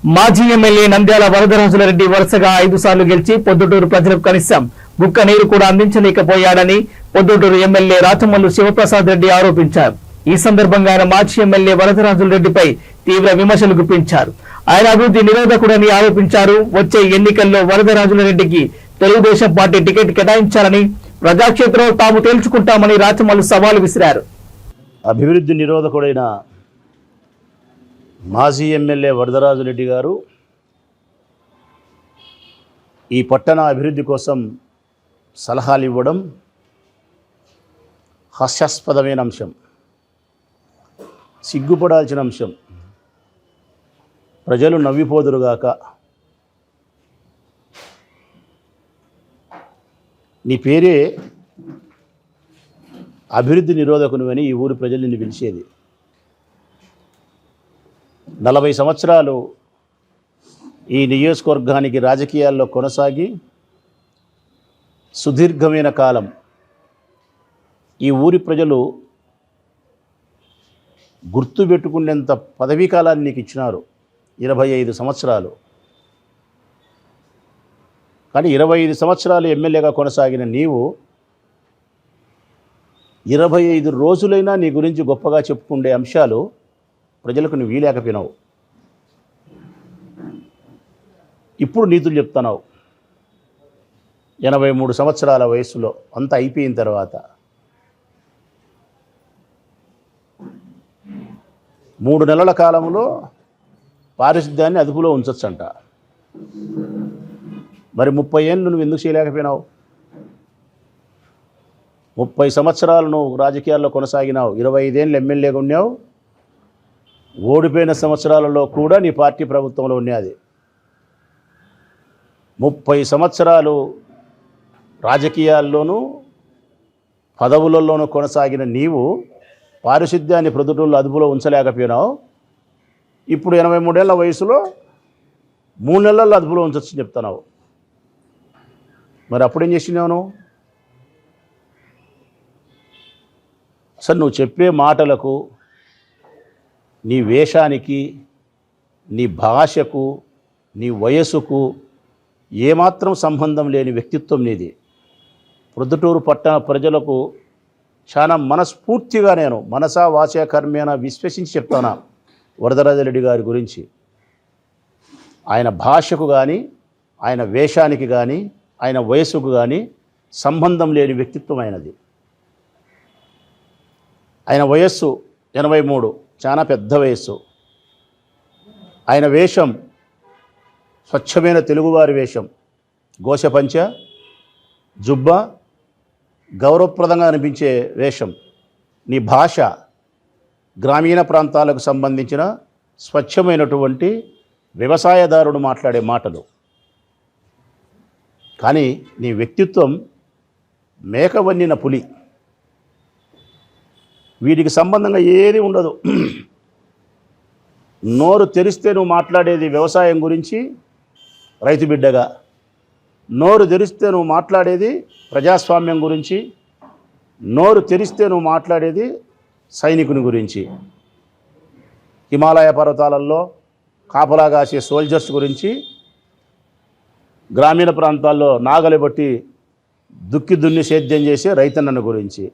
మాజీ ఎమ్మెల్యే నంద్యాల వరదరాజులరెడ్డి వరుసగా 5 సార్లు గెలిచి పొద్దుటూరు ప్రజలకు కనీసం గుక్క నీరు కూడా అందించలేకపోయాడని పొద్దుటూరు ఎమ్మెల్యే రాచమల్లు శివప్రసాద్ రెడ్డి ఆరోపించారు. ఈ సందర్భంగా ఆయన మాజీ ఎమ్మెల్యే వరదరాజులరెడ్డిపై తీవ్ర విమర్శలు గుప్పించారు. ఆయన అభివృద్ధి నిరోధకుడని ఆరోపించారు. వచ్చే ఎన్నికల్లో వరదరాజులరెడ్డికి తెలుగుదేశం పార్టీ టికెట్ కేటాయించాలని ప్రజాక్షేత్రంలో తాము తేల్చుకుంటామని రాచమల్లు సవాలు విసిరారు. అభివృద్ధి నిరోధకుడైన మాజీ ఎమ్మెల్యే వరదరాజులరెడ్డి గారు ఈ పట్టణ అభివృద్ధి కోసం సలహాలు ఇవ్వడం హాస్యాస్పదమైన అంశం, సిగ్గుపడాల్సిన అంశం. ప్రజలు నవ్విపోదురుగాక. నీ పేరే అభివృద్ధి నిరోధకుని అని ఈ ఊరి ప్రజలు నిన్ను పిలిచేది. 40 సంవత్సరాలు ఈ నియోజకవర్గానికి రాజకీయాల్లో కొనసాగి సుదీర్ఘమైన కాలం ఈ ఊరి ప్రజలు గుర్తుపెట్టుకునేంత పదవీ కాలాన్ని నీకు ఇచ్చినారు. 25 సంవత్సరాలు. కానీ 25 సంవత్సరాలు ఎమ్మెల్యేగా కొనసాగిన నీవు 25 రోజులైనా నీ గురించి గొప్పగా చెప్పుకుండే అంశాలు ప్రజలకు నువ్వు వీలేకపోయినావు. ఇప్పుడు నీతులు చెప్తున్నావు. 83 సంవత్సరాల వయసులో అంతా అయిపోయిన తర్వాత 3 నెలల కాలంలో పారిశుద్ధ్యాన్ని అదుపులో ఉంచొచ్చంట. మరి 30 ఏళ్ళు నువ్వు ఎందుకు చేయలేకపోయినావు? 30 సంవత్సరాలు నువ్వు రాజకీయాల్లో కొనసాగినావు. 25 ఏళ్ళు ఎమ్మెల్యేగా ఉన్నావు. ఓడిపోయిన సంవత్సరాలలో కూడా నీ పార్టీ ప్రభుత్వంలో ఉన్నది. 30 సంవత్సరాలు రాజకీయాల్లోనూ పదవులలోనూ కొనసాగిన నీవు పారిశుద్ధ్యాన్ని ప్రొద్దుటూళ్ళు అదుపులో ఉంచలేకపోయినావు. ఇప్పుడు 83 ఏళ్ల వయసులో 3 నెలల్లో అదుపులో ఉంచొచ్చని చెప్తున్నావు. మరి అప్పుడేం చేసినావు నువ్వు? అసలు నువ్వు చెప్పే మాటలకు, నీ వేషానికి, నీ భాషకు, నీ వయసుకు ఏమాత్రం సంబంధం లేని వ్యక్తిత్వం నీది. ప్రొద్దుటూరు పట్టణ ప్రజలకు చాలా మనస్ఫూర్తిగా నేను మనసా వాచా కర్మేణ విశ్వసించి చెప్తాను వరదరాజులరెడ్డి గారి గురించి. ఆయన భాషకు కానీ, ఆయన వేషానికి కానీ, ఆయన వయసుకు కానీ సంబంధం లేని వ్యక్తిత్వం ఆయనది. ఆయన వయస్సు 83, చాలా పెద్ద వయస్సు. ఆయన వేషం స్వచ్ఛమైన తెలుగువారి వేషం. గోషపంచ, జుబ్బా, గౌరవప్రదంగా అనిపించే వేషం. నీ భాష గ్రామీణ ప్రాంతాలకు సంబంధించిన స్వచ్ఛమైనటువంటి వ్యవసాయదారుడు మాట్లాడే మాటలు. కానీ నీ వ్యక్తిత్వం మేక వన్నిన పులి. వీటికి సంబంధంగా ఏది ఉండదు. నోరు తెరిస్తే నువ్వు మాట్లాడేది వ్యవసాయం గురించి రైతు బిడ్డగా, నోరు తెరిస్తే నువ్వు మాట్లాడేది ప్రజాస్వామ్యం గురించి, నోరు తెరిస్తే నువ్వు మాట్లాడేది సైనికుని గురించి, హిమాలయ పర్వతాలలో కాపలా కాసే సోల్జర్స్ గురించి, గ్రామీణ ప్రాంతాల్లో నాగలి బట్టి దుక్కి దున్ని సేద్యం చేసే రైతన్నను గురించి.